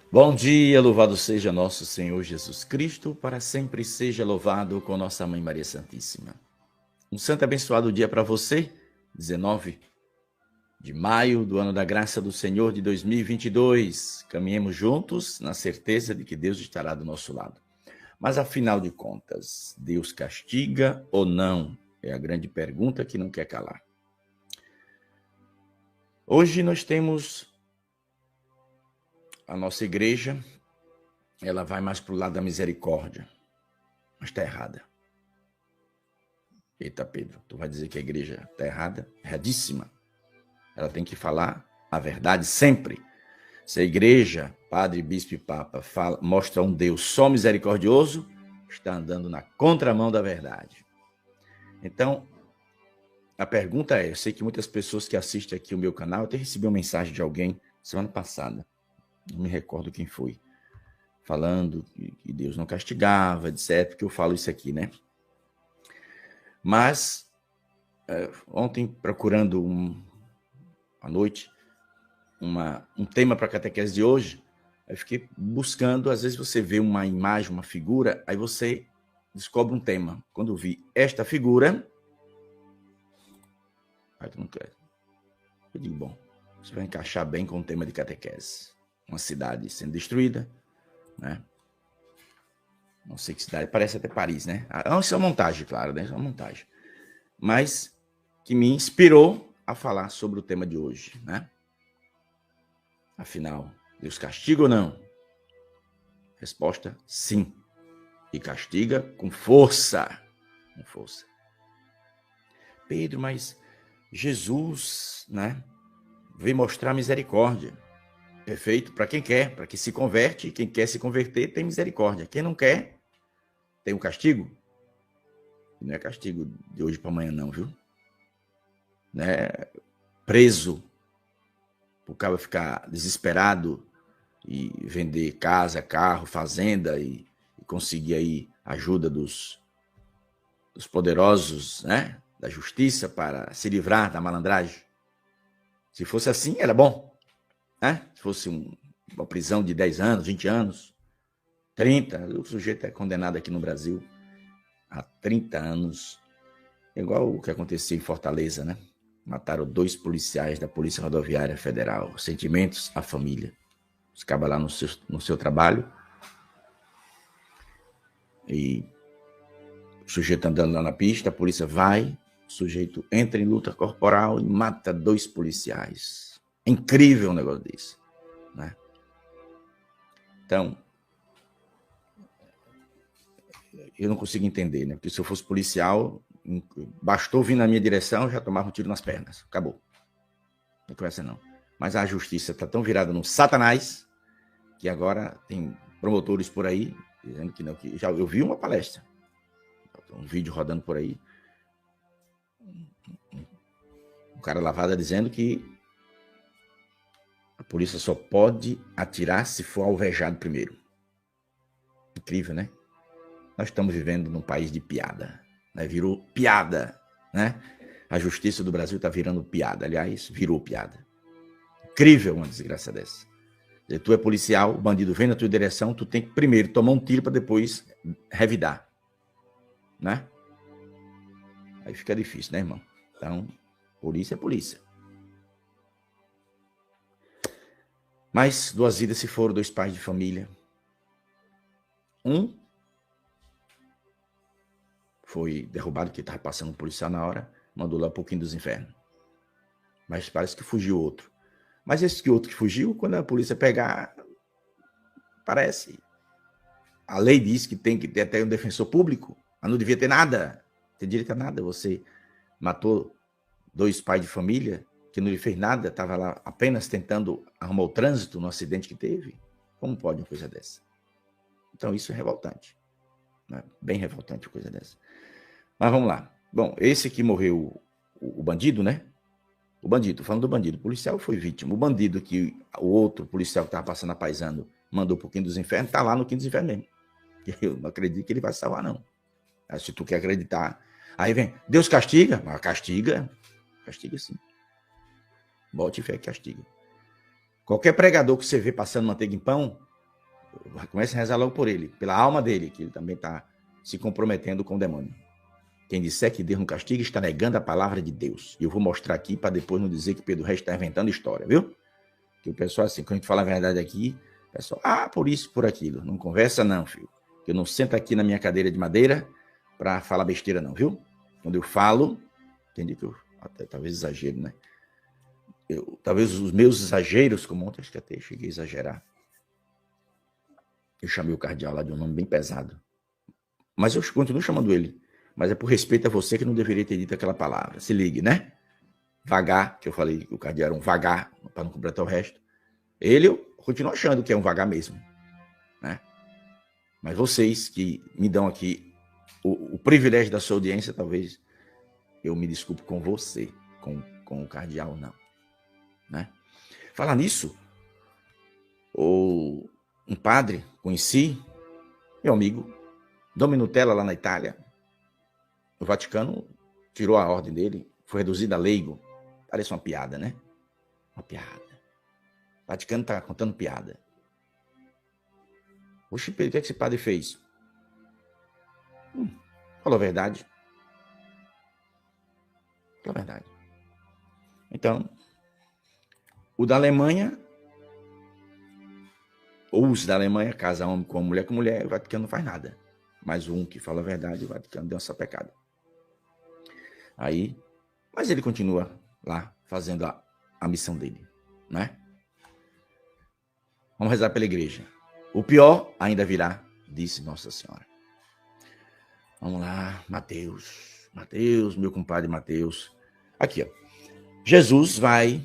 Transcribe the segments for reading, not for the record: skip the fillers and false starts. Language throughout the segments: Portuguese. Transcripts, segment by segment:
Bom dia, louvado seja nosso Senhor Jesus Cristo, para sempre seja louvado com nossa Mãe Maria Santíssima. Um santo e abençoado dia para você, 19 de maio do ano da graça do Senhor de 2022. Caminhemos juntos na certeza de que Deus estará do nosso lado. Mas afinal de contas, Deus castiga ou não? É a grande pergunta que não quer calar. Hoje nós temos a nossa igreja, ela vai mais para o lado da misericórdia, mas está errada. Eita, Pedro, tu vai dizer que a igreja está errada? Erradíssima. Ela tem que falar a verdade sempre. Se a igreja, padre, bispo e papa, mostra um Deus só misericordioso, está andando na contramão da verdade. Então, a pergunta é, eu sei que muitas pessoas que assistem aqui o meu canal, eu até recebi uma mensagem de alguém semana passada, não me recordo quem foi, falando que Deus não castigava, etc, porque eu falo isso aqui, né? Mas, ontem, procurando à noite, um tema para a catequese de hoje, eu fiquei buscando, às vezes você vê uma imagem, uma figura, aí você descobre um tema. Quando eu vi esta figura, aí tu não quer. Eu digo, bom, isso vai encaixar bem com o tema de catequese. Uma cidade sendo destruída, né? Não sei que cidade, parece até Paris, né? Isso é uma montagem, claro, né? Isso é uma montagem. Mas que me inspirou a falar sobre o tema de hoje, né? Afinal, Deus castiga ou não? Resposta, sim. E castiga com força. Com força. Pedro, mas Jesus, né? Veio mostrar misericórdia. Perfeito? Para quem quer, para quem se converte, quem quer se converter tem misericórdia. Quem não quer, tem um castigo. Não é castigo de hoje para amanhã não, viu? Né? Preso, o cara ficar desesperado e vender casa, carro, fazenda e conseguir aí ajuda dos poderosos, né? Da justiça para se livrar da malandragem. Se fosse assim, era bom, né? Se fosse uma prisão de 10 anos, 20 anos, 30, o sujeito é condenado aqui no Brasil há 30 anos, igual o que aconteceu em Fortaleza, né? Mataram 2 policiais da Polícia Rodoviária Federal. Sentimentos à família. Os cabas lá no seu trabalho e o sujeito andando lá na pista, a polícia vai, o sujeito entra em luta corporal e mata 2 policiais. É incrível um negócio desse, né? Então, eu não consigo entender, né? Porque se eu fosse policial, bastou vir na minha direção, eu já tomava um tiro nas pernas. Acabou. Não conhece não. Mas a justiça está tão virada no satanás que agora tem promotores por aí dizendo que não. Que já eu vi uma palestra, um vídeo rodando por aí, um cara lavada dizendo que a polícia só pode atirar se for alvejado primeiro. Incrível, né? Nós estamos vivendo num país de piada, né? Virou piada, né? A justiça do Brasil está virando piada. Aliás, virou piada. Incrível uma desgraça dessa. Tu é policial, o bandido vem na tua direção, tu tem que primeiro tomar um tiro para depois revidar, né? Aí fica difícil, né, irmão? Então, polícia é polícia. Mas 2 vidas se foram, 2 pais de família. Um foi derrubado, porque estava passando um policial na hora, mandou lá um pouquinho dos infernos. Mas parece que fugiu outro. Mas esse outro que fugiu, quando a polícia pegar, parece. A lei diz que tem que ter até um defensor público, mas não devia ter nada. Não tem direito a nada. Você matou 2 pais de família, que não lhe fez nada, estava lá apenas tentando arrumar o trânsito no acidente que teve. Como pode uma coisa dessa? Então isso é revoltante. Né? Bem revoltante uma coisa dessa. Mas vamos lá. Bom, esse que morreu, o bandido, né? O bandido, falando do bandido, o policial foi vítima. O bandido que o outro policial que estava passando apaisando mandou um pouquinho dos infernos, está lá no quinto dos infernos mesmo. Eu não acredito que ele vai salvar, não. Aí, se tu quer acreditar. Aí vem, Deus castiga? Mas castiga. Castiga sim. Bote fé que castiga. Qualquer pregador que você vê passando manteiga em pão, Comece a rezar logo por ele, pela alma dele, que ele também está se comprometendo com o demônio. Quem disser que Deus não castiga está negando a palavra de Deus. E eu vou mostrar aqui para depois não dizer que Pedro Reis está inventando história, viu? Que o pessoal, assim, quando a gente fala a verdade aqui, o pessoal, por isso, por aquilo. Não conversa não, filho. Eu não sento aqui na minha cadeira de madeira para falar besteira não, viu? Quando eu falo, entendi que eu até talvez exagero, né? Talvez os meus exageros, como ontem acho que até cheguei a exagerar. Eu chamei o cardeal lá de um nome bem pesado. Mas eu continuo chamando ele. Mas é por respeito a você que não deveria ter dito aquela palavra. Se ligue, né? Vagar, que eu falei que o cardeal era um vagar, para não completar o resto. Ele, eu continuo achando que é um vagar mesmo. Né? Mas vocês que me dão aqui o privilégio da sua audiência, talvez eu me desculpe com você, com o cardeal, não. Né? Falar nisso, um padre, conheci, meu amigo, Dom Minutella, lá na Itália. O Vaticano tirou a ordem dele, foi reduzido a leigo. Parece uma piada, né? Uma piada. O Vaticano está contando piada. Oxe, Pedro, o que esse padre fez? Falou a verdade. Falou a verdade. Então, o da Alemanha, ou os da Alemanha, casa homem com mulher, o Vaticano não faz nada. Mas um que fala a verdade, o Vaticano deu essa pecada. Aí, mas ele continua lá fazendo a missão dele, né? Vamos rezar pela igreja. O pior ainda virá, disse Nossa Senhora. Vamos lá, Mateus, meu compadre Mateus. Aqui, ó. Jesus vai,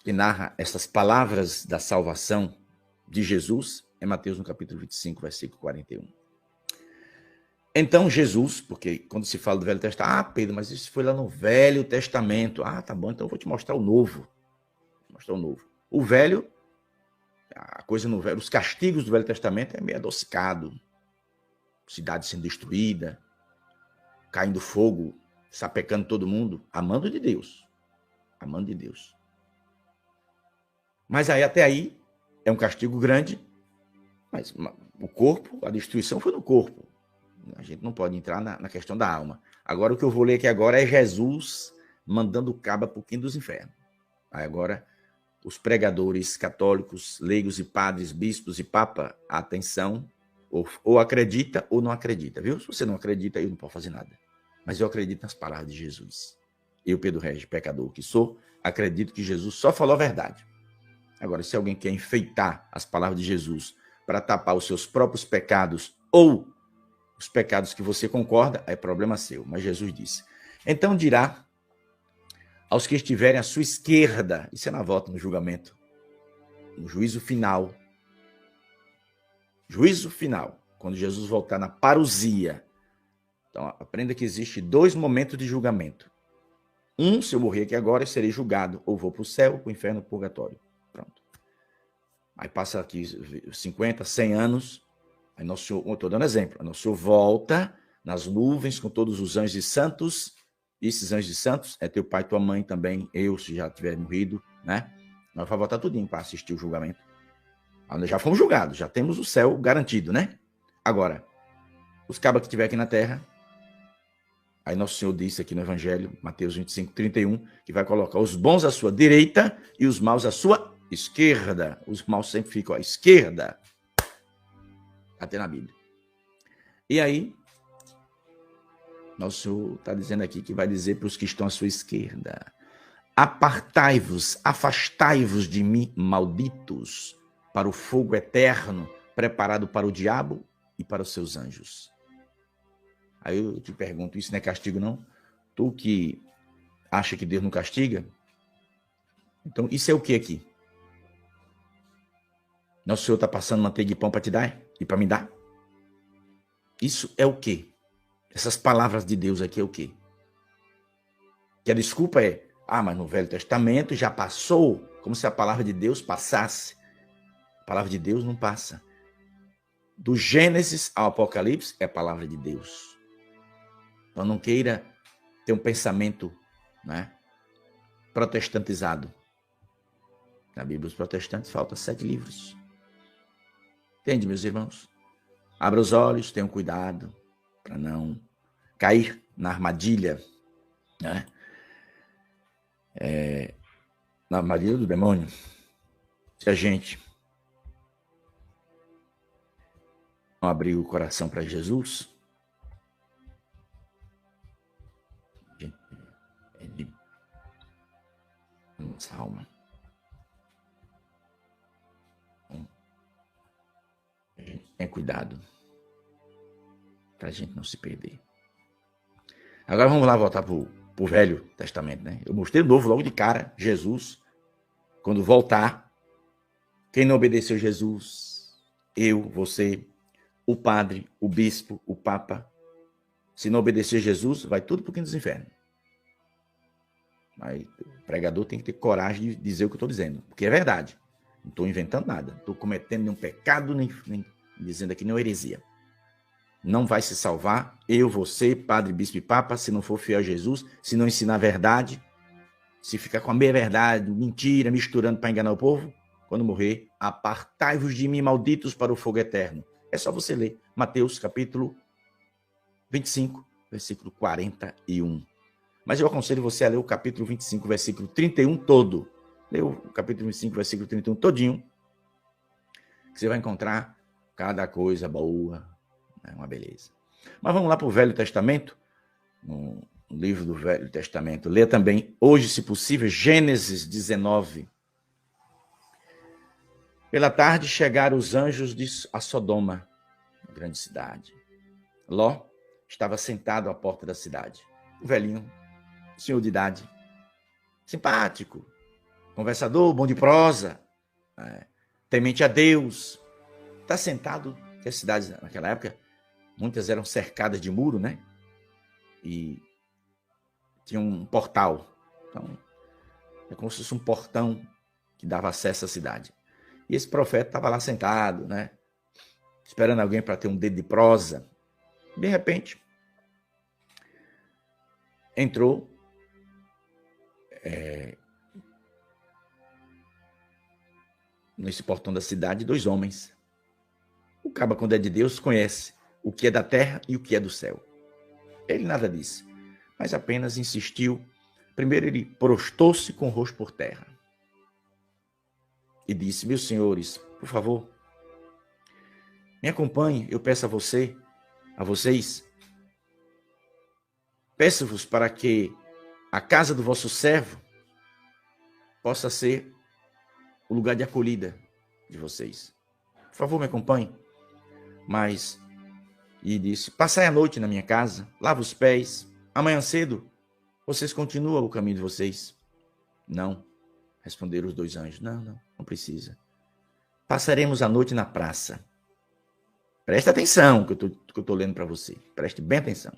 que narra essas palavras da salvação de Jesus, é Mateus no capítulo 25, versículo 41. Então Jesus, porque quando se fala do Velho Testamento, Pedro, mas isso foi lá no Velho Testamento. Tá bom, então eu vou te mostrar o Novo. Vou mostrar o Novo. O Velho, a coisa no Velho, os castigos do Velho Testamento é meio adocicado. Cidade sendo destruída, caindo fogo, sapecando todo mundo, amando de Deus. Amando de Deus. Mas aí, até aí, é um castigo grande, mas o corpo, a destruição foi no corpo. A gente não pode entrar na questão da alma. Agora, o que eu vou ler aqui agora é Jesus mandando o cabo para o quinto dos infernos. Aí agora, os pregadores católicos, leigos e padres, bispos e papa, atenção, ou acredita ou não acredita, viu? Se você não acredita, eu não posso fazer nada. Mas eu acredito nas palavras de Jesus. Eu, Pedro Reis, pecador que sou, acredito que Jesus só falou a verdade. Agora, se alguém quer enfeitar as palavras de Jesus para tapar os seus próprios pecados ou os pecados que você concorda, é problema seu. Mas Jesus disse, então dirá aos que estiverem à sua esquerda, isso é na volta, no julgamento, no juízo final, quando Jesus voltar na parousia. Então, aprenda que existe 2 momentos de julgamento. Se eu morrer aqui agora, eu serei julgado, ou vou para o céu, para o inferno, para o purgatório. Pronto. Aí passa aqui 50, 100 anos, aí Nosso Senhor, eu estou dando exemplo, Nosso Senhor volta nas nuvens com todos os anjos e santos, e esses anjos e santos é teu pai, tua mãe também, eu, se já tiver morrido, né? Nós vamos voltar tudinho para assistir o julgamento. Nós já fomos julgados, já temos o céu garantido, né? Agora, os cabas que estiver aqui na terra, aí Nosso Senhor disse aqui no Evangelho, Mateus 25, 31, que vai colocar os bons à sua direita e os maus à sua esquerda. Os maus sempre ficam à esquerda. Até na Bíblia. E aí, Nosso Senhor está dizendo aqui que vai dizer para os que estão à sua esquerda: apartai-vos, afastai-vos de mim, malditos, para o fogo eterno, preparado para o diabo e para os seus anjos. Aí eu te pergunto, isso não é castigo, não? Tu que acha que Deus não castiga? Então, isso é o que aqui? Nosso Senhor está passando manteiga e pão para te dar e para me dar? Isso é o quê? Essas palavras de Deus aqui é o quê? Que a desculpa é, mas no Velho Testamento já passou, como se a palavra de Deus passasse. A palavra de Deus não passa. Do Gênesis ao Apocalipse é a palavra de Deus. Então não queira ter um pensamento, né, protestantizado. Na Bíblia dos protestantes faltam 7 livros. Entende, meus irmãos? Abra os olhos, tenham cuidado para não cair na armadilha, né? Na armadilha do demônio. Se a gente não abrir o coração para Jesus, a gente perde a nossa alma. A gente tenha cuidado para a gente não se perder. Agora vamos lá voltar para o Velho Testamento, né? Eu mostrei o Novo logo de cara, Jesus. Quando voltar, quem não obedeceu Jesus, eu, você, o padre, o bispo, o papa, se não obedecer Jesus, vai tudo para o quinto dos infernos. Mas o pregador tem que ter coragem de dizer o que eu estou dizendo, porque é verdade. Não estou inventando nada, não estou cometendo nenhum pecado, nem dizendo aqui nenhuma heresia. Não vai se salvar, eu, você, padre, bispo e papa, se não for fiel a Jesus, se não ensinar a verdade, se ficar com a meia verdade, mentira, misturando para enganar o povo, quando morrer, apartai-vos de mim, malditos, para o fogo eterno. É só você ler Mateus capítulo 25, versículo 41. Mas eu aconselho você a ler o capítulo 25, versículo 31 todo. Lê o capítulo 25, versículo 31 todinho, que você vai encontrar cada coisa boa, é uma beleza. Mas vamos lá para o Velho Testamento, no livro do Velho Testamento. Lê também, hoje, se possível, Gênesis 19. Pela tarde chegaram os anjos a Sodoma, uma grande cidade. Ló estava sentado à porta da cidade. O velhinho, senhor de idade, simpático, conversador, bom de prosa, temente a Deus. Está sentado, que as cidades naquela época, muitas eram cercadas de muro, né? E tinha um portal. Então, é como se fosse um portão que dava acesso à cidade. E esse profeta estava lá sentado, né? Esperando alguém para ter um dedo de prosa. De repente, entrou nesse portão da cidade 2 homens. O caba, quando é de Deus, conhece o que é da terra e o que é do céu. Ele nada disse, mas apenas insistiu. Primeiro ele prostou-se com o rosto por terra e disse: meus senhores, por favor, me acompanhem, eu peço a vocês, peço-vos para que a casa do vosso servo possa ser o lugar de acolhida de vocês. Por favor, me acompanhem. E disse: passai a noite na minha casa, lava os pés, amanhã cedo vocês continuam o caminho de vocês. Não, responderam os 2 anjos. Não precisa. Passaremos a noite na praça. Presta atenção que eu estou lendo para você. Preste bem atenção.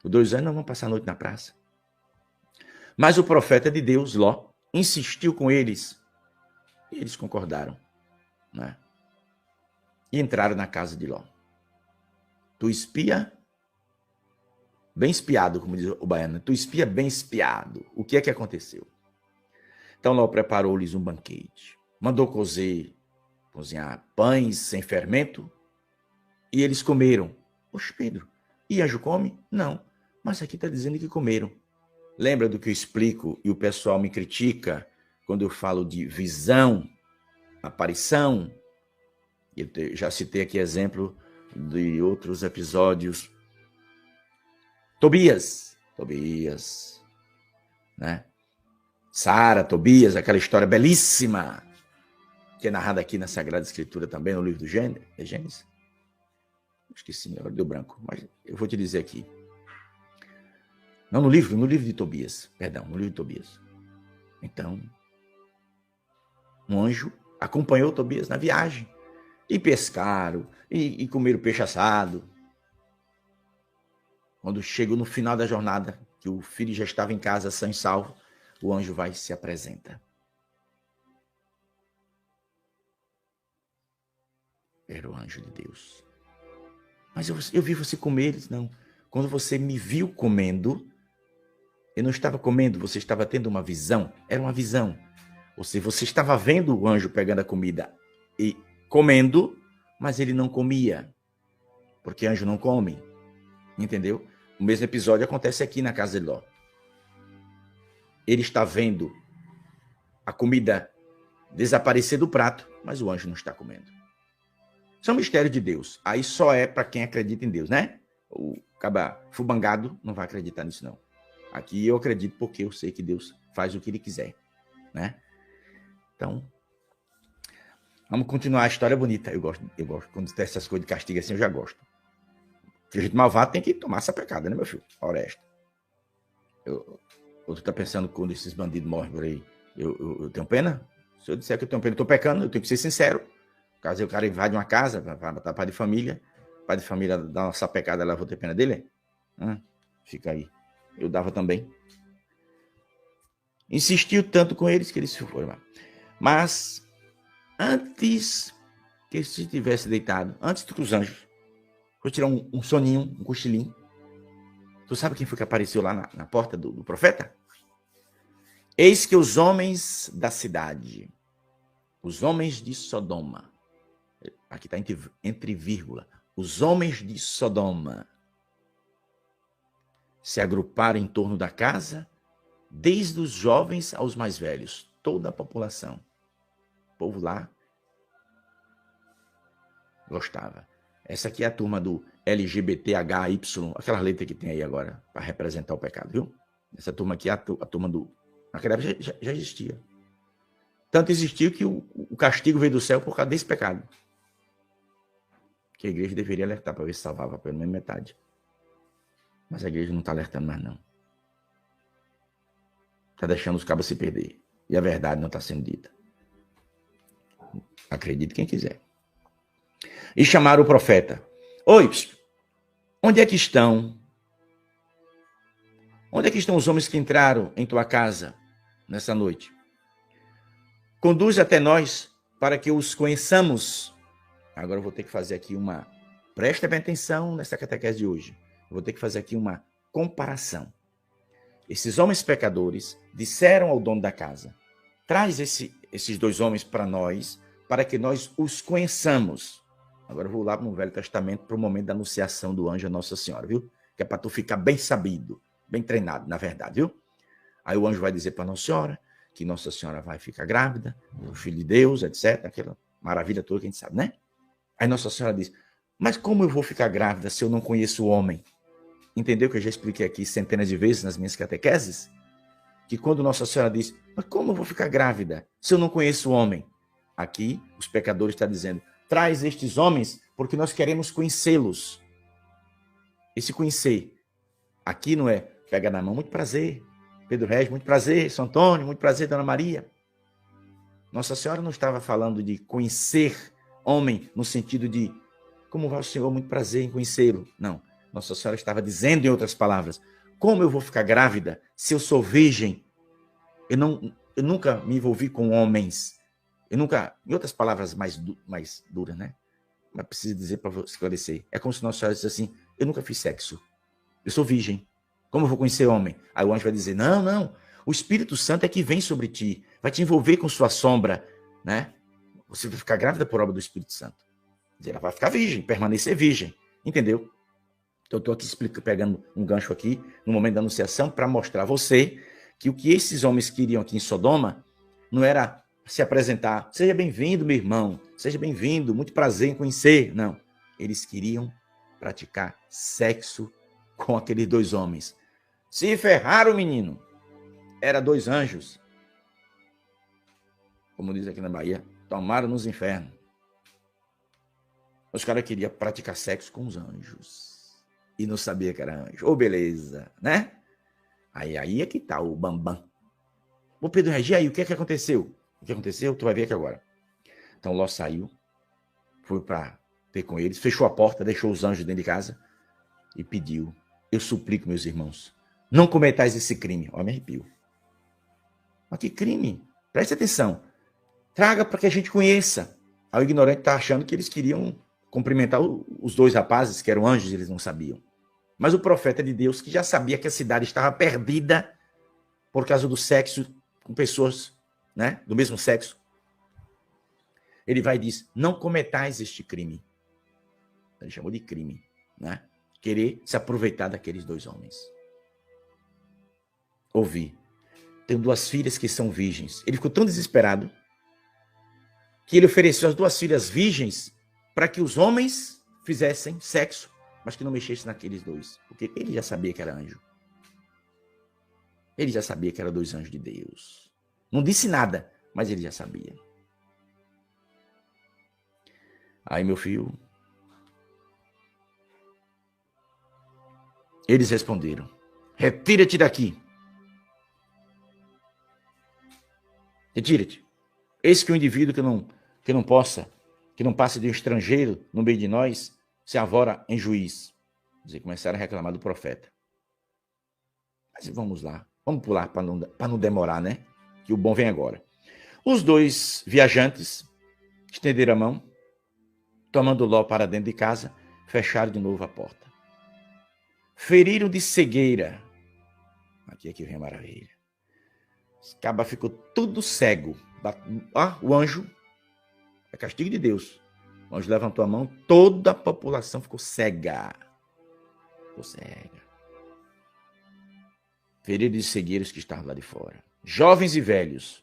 Os 2 anjos não vão passar a noite na praça. Mas o profeta de Deus, Ló, insistiu com eles. E eles concordaram, né? E entraram na casa de Ló. Tu espia bem espiado, como diz o baiano. Tu espia bem espiado. O que é que aconteceu? Então Ló preparou-lhes um banquete. Mandou cozinhar pães sem fermento. E eles comeram. Poxa, Pedro, e anjo come? Não. Mas aqui está dizendo que comeram. Lembra do que eu explico e o pessoal me critica quando eu falo de visão, aparição? Eu já citei aqui exemplo de outros episódios. Tobias, né? Sara, Tobias, aquela história belíssima que é narrada aqui na Sagrada Escritura também, no livro do Gênesis. Esqueci, agora deu branco, mas eu vou te dizer aqui. Não, no livro de Tobias, perdão, no livro de Tobias. Então, um anjo acompanhou Tobias na viagem e pescaram e comeram peixe assado. Quando chegou no final da jornada, que o filho já estava em casa, são e salvo, o anjo vai e se apresenta. Era o anjo de Deus. Mas eu vi você comer. Eles, não. Quando você me viu comendo, eu não estava comendo, você estava tendo uma visão. Era uma visão. Ou seja, você estava vendo o anjo pegando a comida e comendo, mas ele não comia, porque anjo não come, entendeu? O mesmo episódio acontece aqui na casa de Ló. Ele está vendo a comida desaparecer do prato, mas o anjo não está comendo. Isso é um mistério de Deus. Aí só é para quem acredita em Deus, né? O caba fubangado não vai acreditar nisso, não. Aqui eu acredito porque eu sei que Deus faz o que ele quiser, né? Então, vamos continuar. A história bonita. Eu gosto quando tem essas coisas de castigo assim, eu já gosto. Porque gente malvado tem que tomar essa pecada, né, meu filho? Oresta. Ou tu tá pensando quando esses bandidos morrem por aí, eu tenho pena? Se eu disser que eu tenho pena, eu tô pecando, eu tenho que ser sincero. Caso o cara invade uma casa para matar pai de família dá uma sapecada lá, vou ter pena dele? Fica aí. Eu dava também. Insistiu tanto com eles que eles se foram. Mas antes que ele se tivesse deitado, antes dos anjos, foi tirar um soninho, um cochilinho. Tu sabe quem foi que apareceu lá na porta do profeta? Eis que os homens da cidade, os homens de Sodoma, aqui está entre vírgula, os homens de Sodoma se agruparam em torno da casa, desde os jovens aos mais velhos, toda a população. O povo lá gostava. Essa aqui é a turma do LGBTHY, aquela letra que tem aí agora, para representar o pecado, viu? Essa turma aqui é a turma do... Naquela época já existia. Tanto existiu que o castigo veio do céu por causa desse pecado. Que a igreja deveria alertar para ver se salvava pelo menos metade. Mas a igreja não está alertando mais, não. Está deixando os cabos se perder. E a verdade não está sendo dita. Acredite quem quiser. E chamaram o profeta. Oi, onde é que estão? Onde é que estão os homens que entraram em tua casa nessa noite? Conduz até nós para que os conheçamos. Agora eu vou ter que fazer aqui uma... Presta bem atenção nessa catequese de hoje. Eu vou ter que fazer aqui uma comparação. Esses homens pecadores disseram ao dono da casa, traz esses dois homens para nós, para que nós os conheçamos. Agora eu vou lá no Velho Testamento para o momento da anunciação do anjo a Nossa Senhora, viu? Que é para tu ficar bem sabido, bem treinado, na verdade, viu? Aí o anjo vai dizer para Nossa Senhora que Nossa Senhora vai ficar grávida, o Filho de Deus, etc. Aquela maravilha toda que a gente sabe, né? Aí Nossa Senhora diz, mas como eu vou ficar grávida se eu não conheço o homem? Entendeu que eu já expliquei aqui centenas de vezes nas minhas catequeses? Que quando Nossa Senhora diz, mas como eu vou ficar grávida se eu não conheço o homem? Aqui, os pecadores estão dizendo, traz estes homens porque nós queremos conhecê-los. Esse conhecer, aqui não é pega na mão, muito prazer. Pedro Regis, muito prazer. São Antônio, muito prazer. Dona Maria. Nossa Senhora não estava falando de conhecer homem no sentido de como vai o Senhor, muito prazer em conhecê-lo. Não. Nossa Senhora estava dizendo, em outras palavras, como eu vou ficar grávida se eu sou virgem? Eu nunca me envolvi com homens. Eu nunca, em outras palavras mais duras, né? Mas preciso dizer para esclarecer. É como se Nossa Senhora dissesse assim, eu nunca fiz sexo. Eu sou virgem. Como eu vou conhecer homem? Aí o anjo vai dizer, não. O Espírito Santo é que vem sobre ti. Vai te envolver com sua sombra, né? Você vai ficar grávida por obra do Espírito Santo. Ela vai ficar virgem, permanecer virgem. Entendeu? Então, eu estou aqui pegando um gancho aqui, no momento da anunciação, para mostrar a você que o que esses homens queriam aqui em Sodoma não era se apresentar. Seja bem-vindo, meu irmão. Seja bem-vindo. Muito prazer em conhecer. Não. Eles queriam praticar sexo com aqueles dois homens. Se ferraram, menino. Era dois anjos. Como diz aqui na Bahia, tomaram nos infernos. Os caras queriam praticar sexo com os anjos. E não sabia que era anjo. Ô, beleza, né? Aí é que tá o bambam. Ô, Pedro Regi, aí o que é que aconteceu? O que aconteceu? Tu vai ver aqui agora. Então, Ló saiu, foi para ter com eles, fechou a porta, deixou os anjos dentro de casa e pediu, eu suplico, meus irmãos, não cometais esse crime. Ó, me arrepio. Mas que crime? Preste atenção. Traga para que a gente conheça. Aí o ignorante está achando que eles queriam cumprimentar os dois rapazes, que eram anjos, eles não sabiam. Mas o profeta de Deus, que já sabia que a cidade estava perdida por causa do sexo com pessoas, né, do mesmo sexo, ele vai e diz, não cometais este crime. Ele chamou de crime, né? Querer se aproveitar daqueles 2 homens. Ouvi. Tenho 2 filhas que são virgens. Ele ficou tão desesperado que ele ofereceu as 2 filhas virgens para que os homens fizessem sexo, mas que não mexessem naqueles 2. Porque ele já sabia que era anjo. Ele já sabia que eram 2 anjos de Deus. Não disse nada, mas ele já sabia. Aí, meu filho, eles responderam: retira-te daqui. Retira-te. Eis que o indivíduo que não passe de um estrangeiro no meio de nós, se avora em juiz. Eles começaram a reclamar do profeta. Mas vamos lá. Vamos pular para não demorar, né? Que o bom vem agora. Os 2 viajantes estenderam a mão, tomando Ló para dentro de casa, fecharam de novo a porta. Feriram de cegueira. Aqui vem a maravilha. Esse caba ficou tudo cego. O anjo, é castigo de Deus. O anjo levantou a mão, toda a população ficou cega. Ficou cega. Feriram de cegueira os que estavam lá de fora. Jovens e velhos,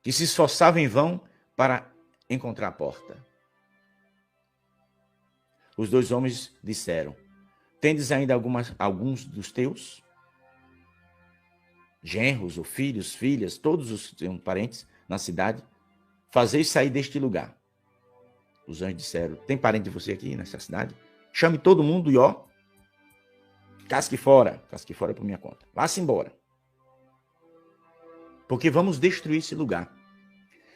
que se esforçavam em vão para encontrar a porta. Os 2 homens disseram: tendes ainda alguns dos teus genros ou filhos, filhas, todos os parentes na cidade, fazei sair deste lugar. Os anjos disseram: tem parente de você aqui nessa cidade? Chame todo mundo e casque fora por minha conta. Vá-se embora. Porque vamos destruir esse lugar.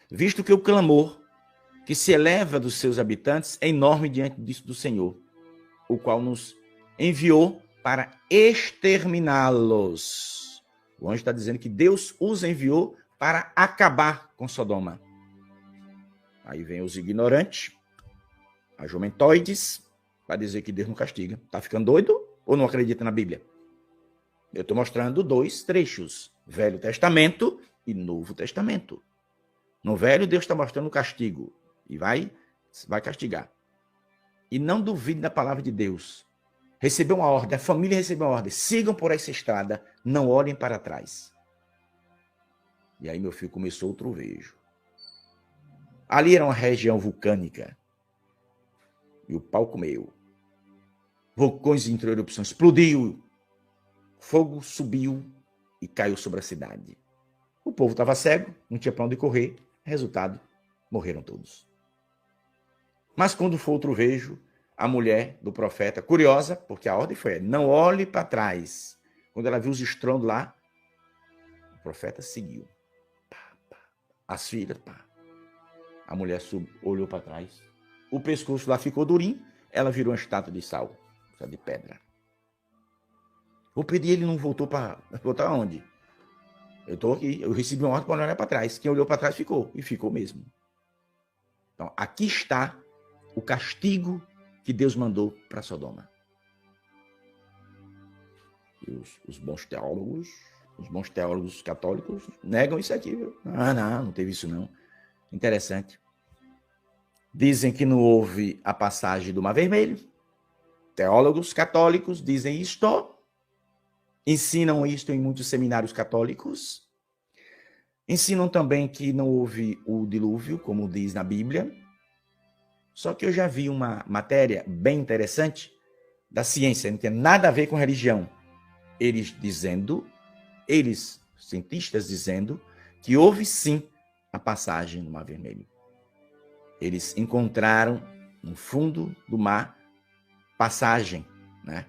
Visto que o clamor que se eleva dos seus habitantes é enorme diante do Senhor, o qual nos enviou para exterminá-los. O anjo está dizendo que Deus os enviou para acabar com Sodoma. Aí vem os ignorantes, as jumentoides, para dizer que Deus não castiga. Está ficando doido ou não acredita na Bíblia? Eu estou mostrando 2 trechos, Velho Testamento e Novo Testamento. No Velho, Deus está mostrando o castigo e vai castigar. E não duvide da palavra de Deus. Recebeu uma ordem, a família recebeu uma ordem: sigam por essa estrada, não olhem para trás. E aí meu filho começou o trovejo. Ali era uma região vulcânica. E o pau comeu. Vulcões entrou em erupção, explodiu. Fogo subiu e caiu sobre a cidade. O povo estava cego, não tinha para onde correr. Resultado, morreram todos. Mas quando foi o trovejo, a mulher do profeta, curiosa, porque a ordem foi: não olhe para trás. Quando ela viu os estrondos lá, o profeta seguiu. As filhas, a mulher olhou para trás. O pescoço lá ficou durinho, ela virou uma estátua de sal, de pedra. Vou pedir, ele não voltou para... Voltar aonde? Eu estou aqui, eu recebi uma ordem para não olhar para trás. Quem olhou para trás ficou, e ficou mesmo. Então, aqui está o castigo que Deus mandou para Sodoma. E os bons teólogos católicos negam isso aqui, viu? Não teve isso não. Interessante. Dizem que não houve a passagem do Mar Vermelho. Teólogos católicos dizem isto. Ensinam isto em muitos seminários católicos. Ensinam também que não houve o dilúvio, como diz na Bíblia. Só que eu já vi uma matéria bem interessante da ciência, não tem nada a ver com religião. Cientistas dizendo, que houve sim a passagem no Mar Vermelho. Eles encontraram no fundo do mar passagem, né?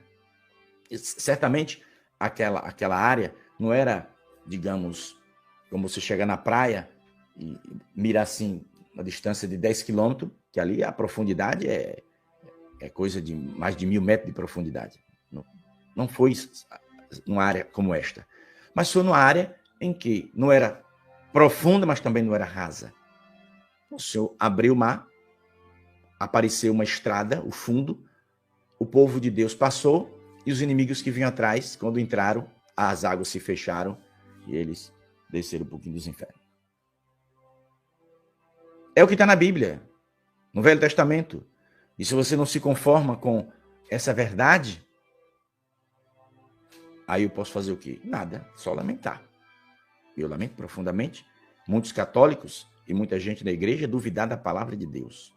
E, certamente aquela área não era, digamos, como você chegar na praia e mirar assim a distância de 10 quilômetros, que ali a profundidade é coisa de mais de 1.000 metros de profundidade. Não foi uma área como esta, mas foi uma área em que não era profunda, mas também não era rasa. O Senhor abriu o mar, apareceu uma estrada, o fundo, o povo de Deus passou e os inimigos que vinham atrás, quando entraram, as águas se fecharam e eles desceram um pouquinho dos infernos. É o que está na Bíblia, no Velho Testamento. E se você não se conforma com essa verdade, aí eu posso fazer o quê? Nada, só lamentar. Eu lamento profundamente. Muitos católicos e muita gente da igreja duvidar da palavra de Deus.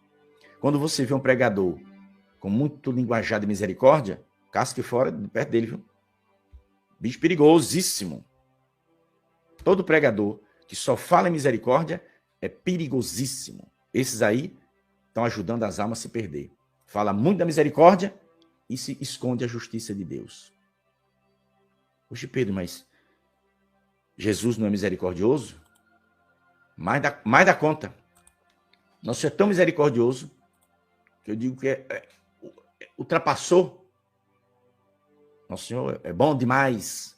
Quando você vê um pregador com muito linguajar de misericórdia, casque fora de perto dele, viu? Bicho perigosíssimo. Todo pregador que só fala em misericórdia é perigosíssimo. Esses aí estão ajudando as almas a se perder. Fala muito da misericórdia e se esconde a justiça de Deus. Oxe, Pedro, mas Jesus não é misericordioso? Mais da conta. Nosso Senhor é tão misericordioso que eu digo que ultrapassou. Nosso Senhor é bom demais.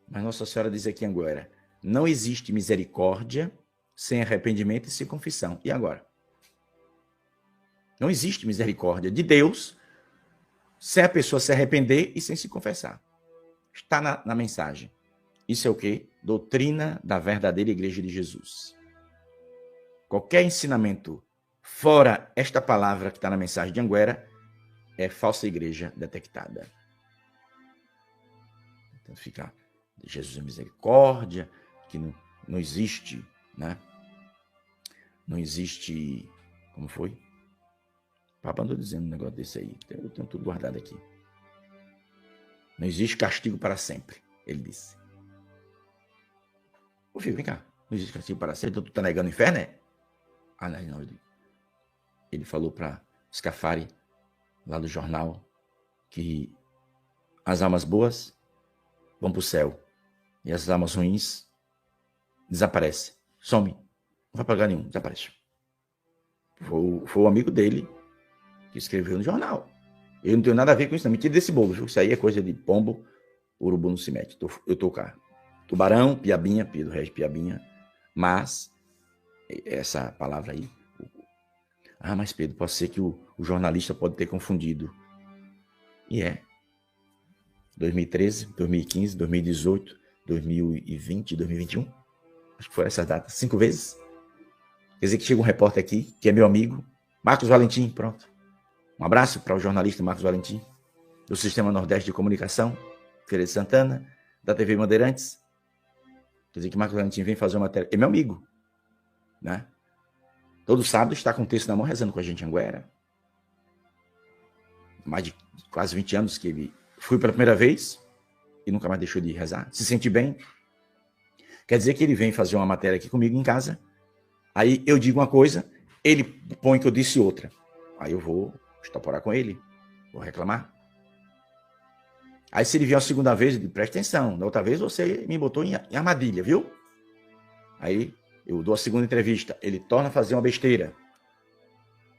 Mas Nossa Senhora diz aqui em Anguera, não existe misericórdia sem arrependimento e sem confissão. E agora? Não existe misericórdia de Deus sem a pessoa se arrepender e sem se confessar. Está na mensagem. Isso é o quê? Doutrina da verdadeira Igreja de Jesus. Qualquer ensinamento fora esta palavra que está na mensagem de Anguera é falsa igreja detectada. Então fica, Jesus é misericórdia, que não existe, né? Não existe, como foi? O Papa andou dizendo um negócio desse aí, eu tenho tudo guardado aqui. Não existe castigo para sempre, ele disse. Ô filho, vem cá, não existe castigo para sempre, então tu tá negando o inferno, é? Ah, não. Ele falou para Scafari, lá do jornal, que as almas boas vão para o céu e as almas ruins desaparecem, some, não vai para lugar nenhum, desaparece. Foi o amigo dele que escreveu no jornal. Eu não tenho nada a ver com isso, não. Me tira desse bolo, viu? Isso aí é coisa de pombo, urubu não se mete. Eu tô cá. Tubarão, piabinha, Pedro Regis, piabinha. Mas, essa palavra aí. Ah, mas Pedro, pode ser que o jornalista pode ter confundido. E é. 2013, 2015, 2018, 2020, 2021. Acho que foram essas datas. 5 vezes. Quer dizer que chega um repórter aqui, que é meu amigo, Marcos Valentim, pronto. Um abraço para o jornalista Marcos Valentim, do Sistema Nordeste de Comunicação, Feira de Santana, da TV Bandeirantes. Quer dizer que Marcos Valentim vem fazer uma matéria. É meu amigo, né? Todo sábado está com o texto na mão, rezando com a gente em Anguera. Mais de quase 20 anos que ele foi pela primeira vez e nunca mais deixou de rezar. Se sente bem. Quer dizer que ele vem fazer uma matéria aqui comigo em casa. Aí eu digo uma coisa, ele põe que eu disse outra. Aí eu vou estoporar com ele, vou reclamar. Aí se ele vier a segunda vez, ele diz, presta atenção, da outra vez você me botou em armadilha, viu? Aí eu dou a segunda entrevista, ele torna a fazer uma besteira.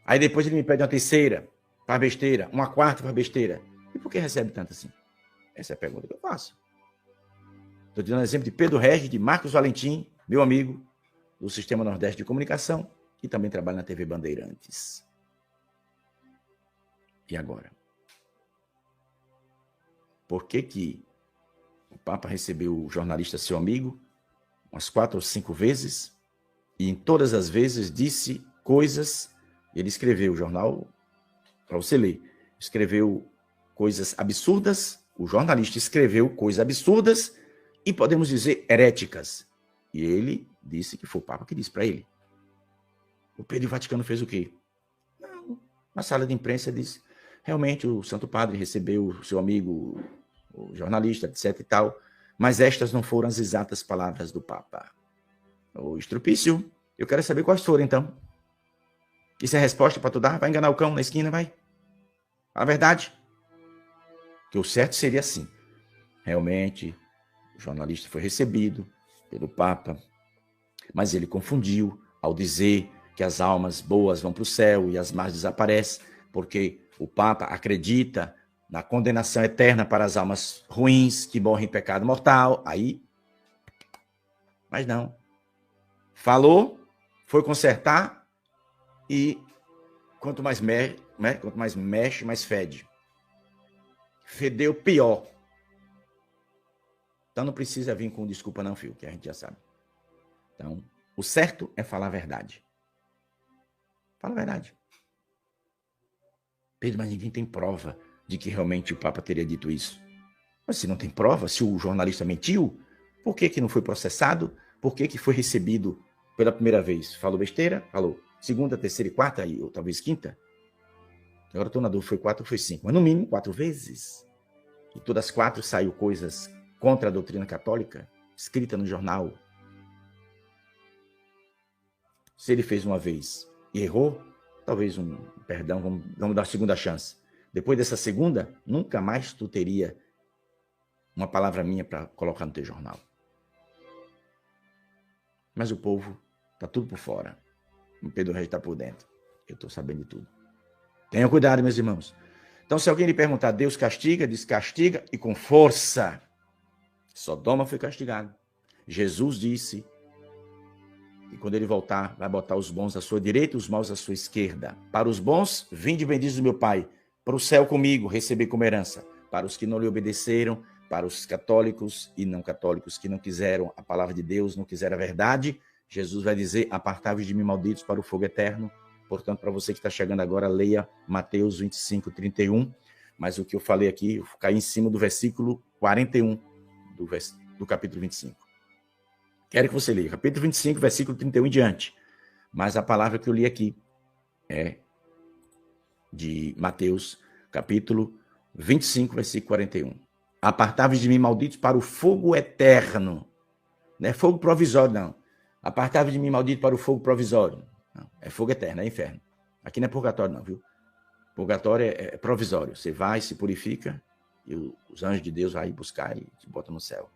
Aí depois ele me pede uma terceira, faz besteira, uma quarta, faz besteira. E por que recebe tanto assim? Essa é a pergunta que eu faço. Estou dando exemplo de Pedro Regis, de Marcos Valentim, meu amigo, do Sistema Nordeste de Comunicação, que também trabalha na TV Bandeirantes. E agora? Por que o Papa recebeu o jornalista seu amigo umas 4 ou 5 vezes e em todas as vezes disse coisas, ele escreveu o jornal para você ler, escreveu coisas absurdas, o jornalista escreveu coisas absurdas e podemos dizer heréticas. E ele disse que foi o Papa que disse para ele. O Pedro Vaticano fez o quê? Não, na sala de imprensa disse, realmente o Santo Padre recebeu o seu amigo, o jornalista, etc e tal, mas estas não foram as exatas palavras do Papa. O estrupício, eu quero saber quais foram então. Isso é resposta para tu dar? Vai enganar o cão na esquina, vai? A verdade. Que o certo seria assim. Realmente, o jornalista foi recebido pelo Papa, mas ele confundiu ao dizer que as almas boas vão para o céu e as más desaparecem, porque o Papa acredita na condenação eterna para as almas ruins que morrem em pecado mortal. Aí, mas não. Falou, foi consertar e quanto mais mexe, mais fede. Fedeu pior. Então não precisa vir com desculpa não, filho, que a gente já sabe. Então, o certo é falar a verdade. Fala a verdade. Pedro, mas ninguém tem prova de que realmente o Papa teria dito isso. Mas se não tem prova, se o jornalista mentiu, por que não foi processado? Por que foi recebido pela primeira vez? Falou besteira? Falou. Segunda, terceira e quarta, ou talvez quinta? Agora estou na dúvida, foi 4 ou foi 5, mas no mínimo 4 vezes. E todas as 4 saiu coisas contra a doutrina católica, escrita no jornal. Se ele fez uma vez e errou, talvez perdão, vamos dar a segunda chance. Depois dessa segunda, nunca mais tu teria uma palavra minha para colocar no teu jornal. Mas o povo está tudo por fora. O Pedro Reis está por dentro. Eu estou sabendo de tudo. Tenham cuidado, meus irmãos. Então, se alguém lhe perguntar, Deus castiga, diz castiga e com força. Sodoma foi castigado. Jesus disse que quando ele voltar, vai botar os bons à sua direita e os maus à sua esquerda. Para os bons, vinde benditos do meu Pai. Para o céu comigo, receber como herança. Para os que não lhe obedeceram, para os católicos e não católicos que não quiseram a palavra de Deus, não quiseram a verdade, Jesus vai dizer, apartai-vos de mim, malditos, para o fogo eterno. Portanto, para você que está chegando agora, leia Mateus 25, 31. Mas o que eu falei aqui, eu caí em cima do versículo 41 do capítulo 25. Quero que você leia capítulo 25, versículo 31 em diante. Mas a palavra que eu li aqui é de Mateus, capítulo 25, versículo 41. Apartai-vos de mim, malditos, para o fogo eterno. Não é fogo provisório, não. Apartai-vos de mim, maldito, para o fogo provisório. Não, é fogo eterno, é inferno. Aqui não é purgatório, não, viu? Purgatório é provisório. Você vai, se purifica, e os anjos de Deus vão buscar e te botam no céu.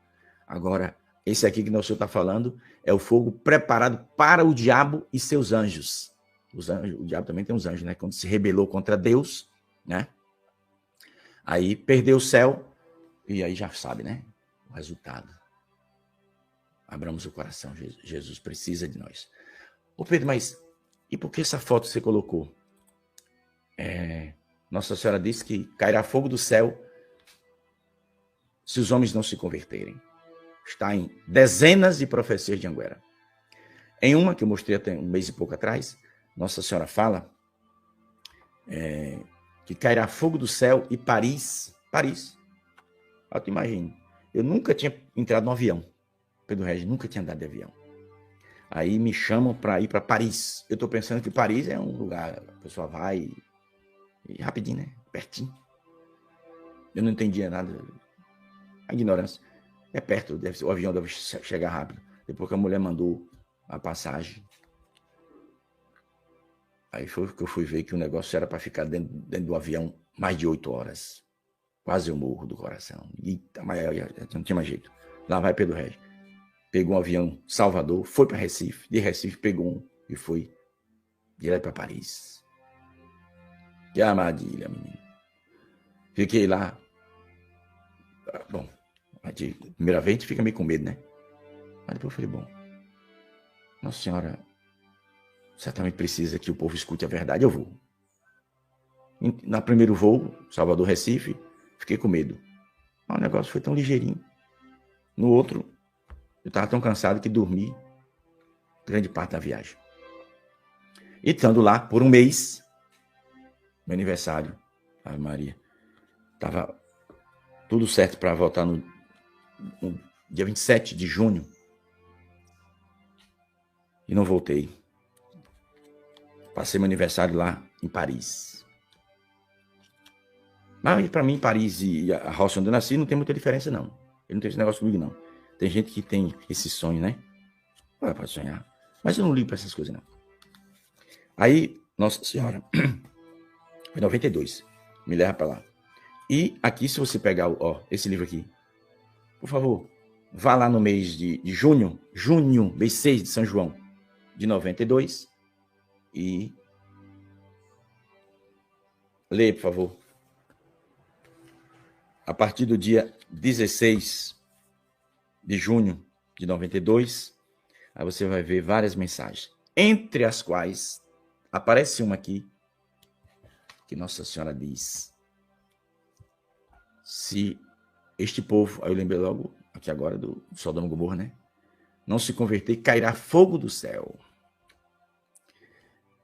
Agora, esse aqui que o Senhor está falando é o fogo preparado para o diabo e seus anjos. O diabo também tem uns anjos, né? Quando se rebelou contra Deus, né? Aí perdeu o céu, e aí já sabe, né? O resultado. Abramos o coração, Jesus precisa de nós. Ô Pedro, mas e por que essa foto você colocou? Nossa Senhora disse que cairá fogo do céu se os homens não se converterem. Está em dezenas de profecias de Anguera. Em uma que eu mostrei até um mês e pouco atrás, Nossa Senhora fala que cairá fogo do céu e Paris. Eu te imagino. Eu nunca tinha entrado no avião. Pedro Regis nunca tinha andado de avião. Aí me chamam para ir para Paris. Eu estou pensando que Paris é um lugar, a pessoa vai e rapidinho, né? Pertinho. Eu não entendia nada. A ignorância. É perto, o avião deve chegar rápido. Depois que a mulher mandou a passagem. Aí foi que eu fui ver que o negócio era para ficar dentro do avião mais de 8 horas. Quase eu morro do coração. Eita, mas não tinha mais jeito. Lá vai Pedro Regis. Pegou um avião Salvador, foi para Recife. De Recife pegou um e foi direto para Paris. Que armadilha, menino. Fiquei lá. Bom, de primeira vez a gente fica meio com medo, né? Mas depois eu falei, bom, Nossa Senhora certamente precisa que o povo escute a verdade, eu vou. No primeiro voo, Salvador-Recife, fiquei com medo. Mas o negócio foi tão ligeirinho. No outro, eu estava tão cansado que dormi grande parte da viagem. E estando lá por um mês, meu aniversário, Ave Maria, estava tudo certo para voltar no dia 27 de junho. E não voltei. Passei meu aniversário lá em Paris. Mas para mim, Paris e a roça onde eu nasci não tem muita diferença, não. Eu não tenho esse negócio comigo, não. Tem gente que tem esse sonho, né? Pode sonhar. Mas eu não ligo para essas coisas, não. Aí, Nossa Senhora, foi 92. Me leva para lá. E aqui, se você pegar esse livro aqui, por favor, vá lá no mês de junho, mês 6 de São João, de 92, e leia, por favor. A partir do dia 16 de junho de 92, aí você vai ver várias mensagens, entre as quais aparece uma aqui, que Nossa Senhora diz: se este povo, aí eu lembrei logo, aqui agora, do Sodoma e Gomorra, né? Não se converter, cairá fogo do céu.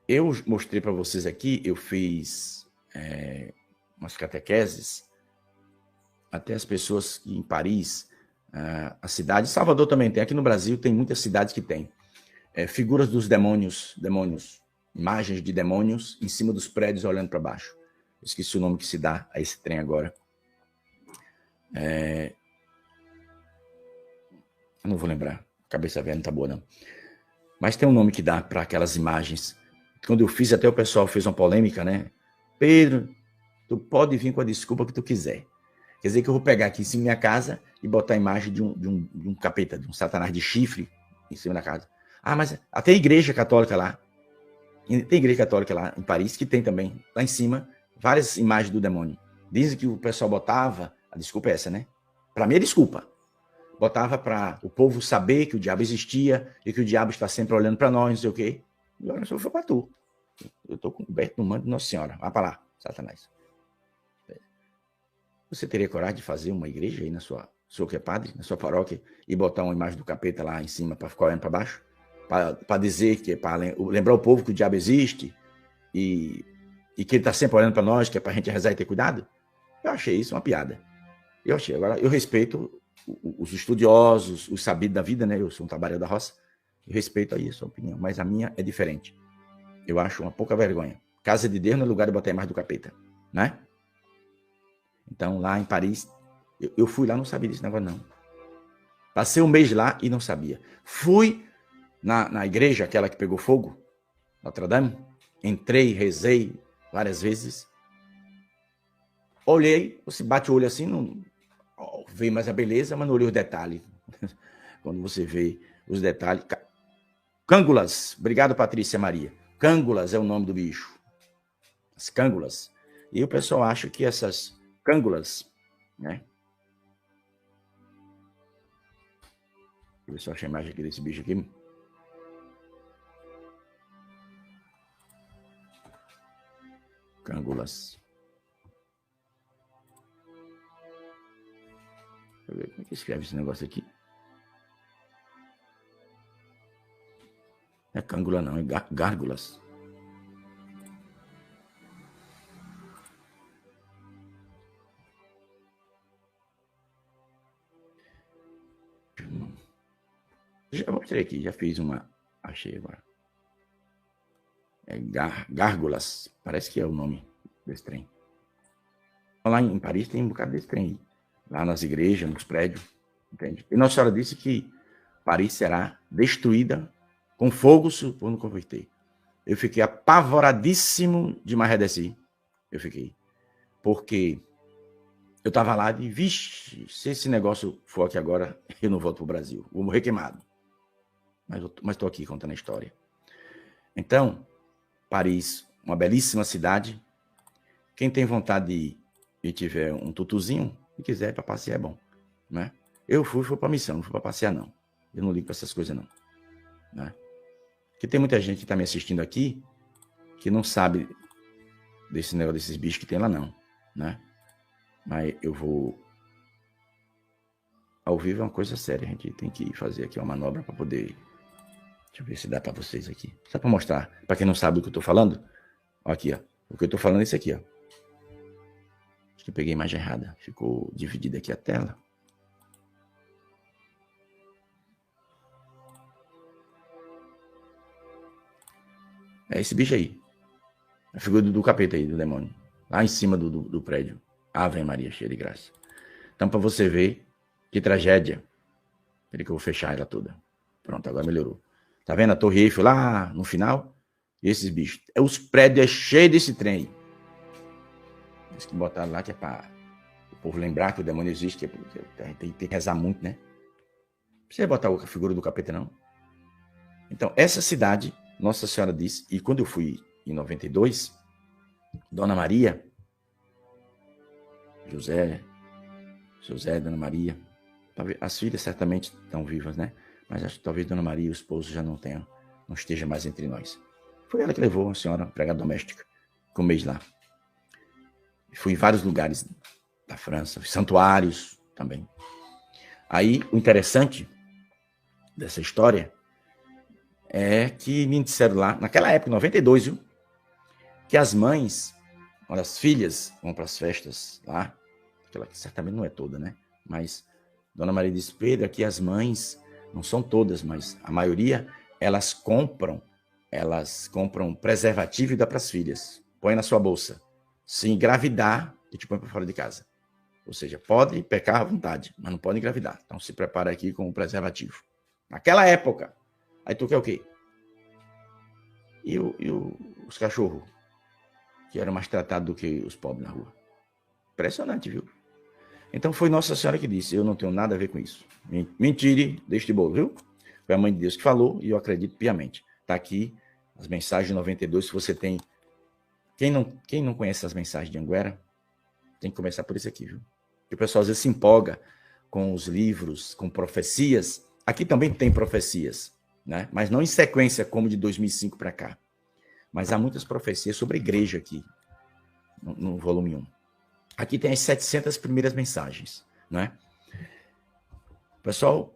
Eu mostrei para vocês aqui, eu fiz umas catequeses, até as pessoas que em Paris, a cidade, Salvador também tem, aqui no Brasil tem muitas cidades que tem figuras dos demônios, imagens de demônios em cima dos prédios olhando para baixo. Eu esqueci o nome que se dá a esse trem agora. Eu não vou lembrar, a cabeça velha não tá boa não. Mas tem um nome que dá para aquelas imagens. Quando eu fiz, até o pessoal fez uma polêmica, né? Pedro, tu pode vir com a desculpa que tu quiser. Quer dizer que eu vou pegar aqui em cima da minha casa e botar a imagem de um capeta, de um satanás de chifre em cima da casa. Ah, mas até a igreja católica lá. Tem igreja católica lá em Paris que tem também, lá em cima, várias imagens do demônio. Dizem que o pessoal botava, a desculpa é essa, né? Para mim é desculpa. Botava para o povo saber que o diabo existia e que o diabo está sempre olhando para nós, não sei o quê. E agora só foi para tu. Eu estou coberto no manto de Nossa Senhora. Vai para lá, Satanás. Você teria coragem de fazer uma igreja aí na sua, senhor que é padre, na sua paróquia, e botar uma imagem do capeta lá em cima para ficar olhando para baixo? Para dizer que é para lembrar o povo que o diabo existe e que ele está sempre olhando para nós, que é para a gente rezar e ter cuidado? Eu achei isso uma piada. Agora, eu respeito os estudiosos, os sabidos da vida, né? Eu sou um trabalhador da roça, eu respeito aí a sua opinião, mas a minha é diferente. Eu acho uma pouca vergonha. Casa de Deus não é lugar de botar a imagem do capeta, né? Então, lá em Paris, eu fui lá, não sabia desse negócio, não. Passei um mês lá e não sabia. Fui na igreja, aquela que pegou fogo, Notre Dame, entrei, rezei várias vezes. Olhei, você bate o olho assim, não vê mais a beleza, mas não olhei os detalhes. Quando você vê os detalhes. Cângulas, obrigado, Patrícia Maria. Cângulas é o nome do bicho. As cângulas. E o pessoal acha que essas cângulas, né? Deixa eu ver se eu achei a imagem aqui desse bicho aqui. Cângulas. Deixa eu ver como é que escreve esse negócio aqui. Não é cângula não, é gárgulas. Já mostrei aqui, já fiz uma. Achei agora. É gárgulas. Parece que é o nome desse trem. Lá em Paris tem um bocado desse trem. Lá nas igrejas, nos prédios. Entende? E Nossa Senhora disse que Paris será destruída com fogo se o povo não converter. Eu fiquei apavoradíssimo de Marredeci. Eu fiquei. Porque eu estava lá e, vixe, se esse negócio for aqui agora, eu não volto para o Brasil. Vou morrer queimado. Mas estou aqui contando a história. Então, Paris, uma belíssima cidade. Quem tem vontade de ir e tiver um tutuzinho, se quiser para passear é bom. Né? Eu fui para missão, não fui para passear não. Eu não ligo para essas coisas não. Né? Porque tem muita gente que está me assistindo aqui que não sabe desse negócio desses bichos que tem lá não. Né? Mas eu vou... Ao vivo é uma coisa séria, a gente tem que fazer aqui uma manobra para poder... Deixa eu ver se dá para vocês aqui. Só para mostrar, para quem não sabe o que eu estou falando. Ó, aqui, ó. O que eu estou falando é isso aqui, ó. Acho que eu peguei a imagem errada. Ficou dividida aqui a tela. É esse bicho aí. A figura do capeta aí, do demônio. Lá em cima do prédio. Ave Maria, cheia de graça. Então, para você ver que tragédia. Peraí que eu vou fechar ela toda. Pronto, agora melhorou. Tá vendo a Torre Eiffel lá no final? E esses bichos. Os prédios é cheio desse trem. Eles que botaram lá que é para o povo lembrar que o demônio existe. Que tem que rezar muito, né? Não precisa botar a figura do capeta, não. Então, essa cidade, Nossa Senhora disse, e quando eu fui em 92, Dona Maria, José, Dona Maria, as filhas certamente estão vivas, né? Mas acho que talvez Dona Maria e o esposo já não esteja mais entre nós. Foi ela que levou a senhora, empregada doméstica, com um mês lá. Fui em vários lugares da França, santuários também. Aí, o interessante dessa história é que me disseram lá, naquela época, 92, viu? Que as mães, quando as filhas vão para as festas lá, aquela que certamente não é toda, né? Mas Dona Maria disse, Pedro, aqui as mães, não são todas, mas a maioria, elas compram preservativo e dá para as filhas. Põe na sua bolsa. Se engravidar, e te põe para fora de casa. Ou seja, pode pecar à vontade, mas não pode engravidar. Então se prepara aqui com o preservativo. Naquela época, aí tu quer o quê? E os cachorros, que eram mais tratados do que os pobres na rua. Impressionante, viu? Então foi Nossa Senhora que disse, eu não tenho nada a ver com isso. Me tire deste bolo, viu? Foi a Mãe de Deus que falou e eu acredito piamente. Está aqui as mensagens 92, se você tem... Quem não conhece as mensagens de Anguera, tem que começar por isso aqui, viu? Porque o pessoal às vezes se empolga com os livros, com profecias. Aqui também tem profecias, né? Mas não em sequência como de 2005 para cá. Mas há muitas profecias sobre a igreja aqui, no volume 1. Aqui tem as 700 primeiras mensagens, né? Pessoal,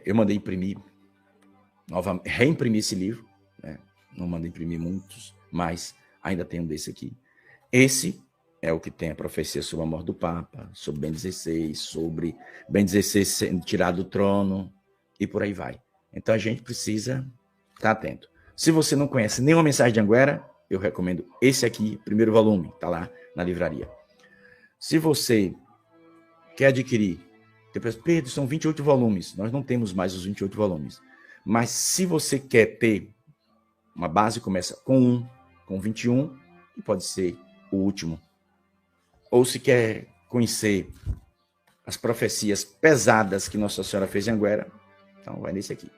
eu mandei imprimir, reimprimir esse livro, né? Não mandei imprimir muitos, mas ainda tem um desse aqui. Esse é o que tem a profecia sobre a morte do Papa, sobre Ben XVI, sobre Ben XVI sendo tirado do trono e por aí vai. Então a gente precisa estar atento. Se você não conhece nenhuma mensagem de Anguera, eu recomendo esse aqui, primeiro volume, está lá na livraria. Se você quer adquirir, depois, Pedro, são 28 volumes, nós não temos mais os 28 volumes, mas se você quer ter uma base, começa com 1, com 21, e pode ser o último. Ou se quer conhecer as profecias pesadas que Nossa Senhora fez em Anguera, então vai nesse aqui,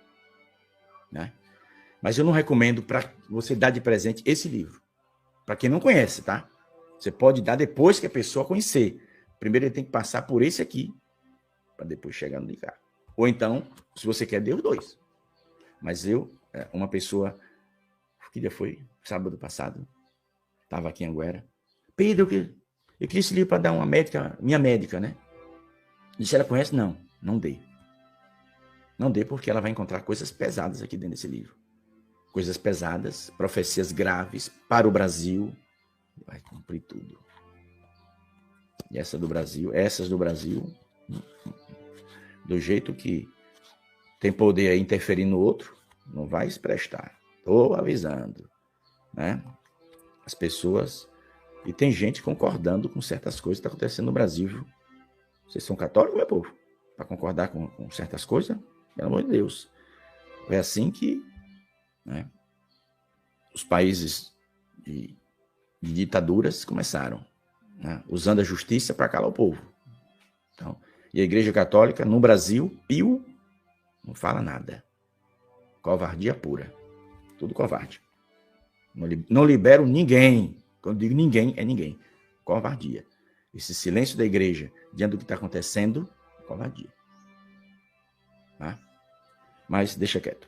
né? Mas eu não recomendo para você dar de presente esse livro. Para quem não conhece, tá? Você pode dar depois que a pessoa conhecer. Primeiro ele tem que passar por esse aqui, para depois chegar no de cá. Ou então, se você quer, dê os dois. Mas uma pessoa, que dia foi? Sábado passado, estava aqui em Anguera. Pedro, eu queria esse livro para dar uma médica, minha médica, né? Disse, ela conhece? Não, não dê. Não dê porque ela vai encontrar coisas pesadas aqui dentro desse livro. Coisas pesadas, profecias graves para o Brasil. Vai cumprir tudo. E essas do Brasil, do jeito que tem poder a interferir no outro, não vai se prestar. Estou avisando, né? As pessoas... E tem gente concordando com certas coisas que estão acontecendo no Brasil, viu? Vocês são católicos, meu povo? Para concordar com certas coisas? Pelo amor de Deus. É assim que, né, os países de ditaduras começaram, né, usando a justiça para calar o povo. Então, e a Igreja Católica, no Brasil, pio, não fala nada. Covardia pura. Tudo covarde. Não libero ninguém. Quando digo ninguém, é ninguém. Covardia. Esse silêncio da igreja diante do que está acontecendo, covardia. Tá? Mas deixa quieto.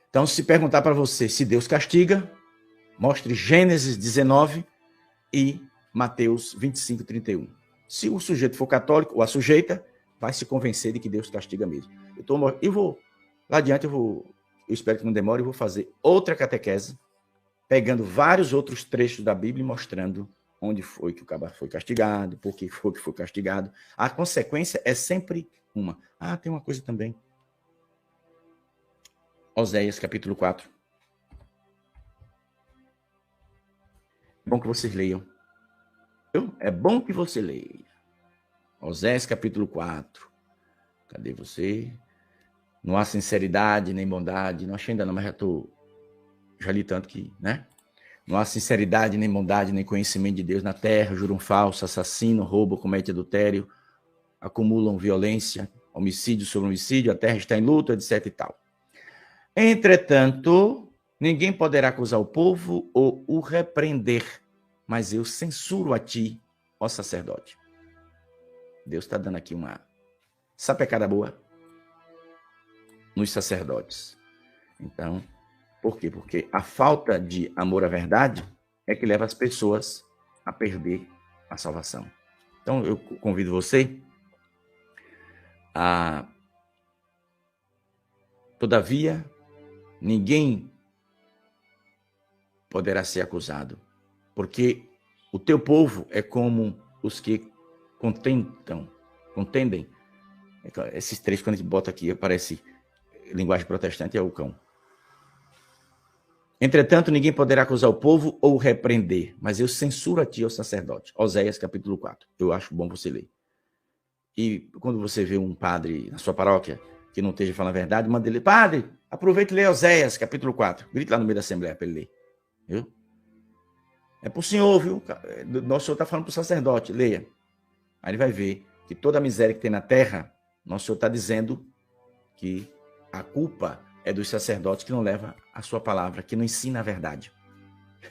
Então, se perguntar para você se Deus castiga, mostre Gênesis 19 e Mateus 25, 31. Se o sujeito for católico ou a sujeita, vai se convencer de que Deus castiga mesmo. Lá adiante, eu espero que não demore, eu vou fazer outra catequese, pegando vários outros trechos da Bíblia e mostrando onde foi que o cabra foi castigado, por que foi castigado. A consequência é sempre uma. Tem uma coisa também. Oséias, capítulo 4. É bom que vocês leiam. É bom que você leia. Oséias, capítulo 4. Cadê você? Não há sinceridade nem bondade. Não achei ainda não, mas já li tanto que, né? Não há sinceridade, nem bondade, nem conhecimento de Deus na terra. Juram falso, assassinam, roubam, cometem adultério, acumulam violência, homicídio sobre homicídio, a terra está em luta, etc e tal. Entretanto, ninguém poderá acusar o povo ou o repreender, mas eu censuro a ti, ó sacerdote. Deus está dando aqui uma sapecada boa nos sacerdotes. Então, por quê? Porque a falta de amor à verdade é que leva as pessoas a perder a salvação. Então, eu convido você a... Todavia, ninguém poderá ser acusado Porque o teu povo é como os que contendem. Esses três, quando a gente bota aqui, aparece linguagem protestante, é o cão. Entretanto, ninguém poderá acusar o povo ou repreender, mas eu censuro a ti, ó sacerdote. Oséias, capítulo 4. Eu acho bom você ler. E quando você vê um padre na sua paróquia que não esteja falando a verdade, manda ele, padre, aproveite e lê Oséias, capítulo 4. Grite lá no meio da assembleia para ele ler. Viu? É para o senhor, viu? Nosso Senhor está falando para o sacerdote, leia. Aí ele vai ver que toda a miséria que tem na terra, nosso Senhor está dizendo que a culpa é dos sacerdotes que não levam a sua palavra, que não ensina a verdade.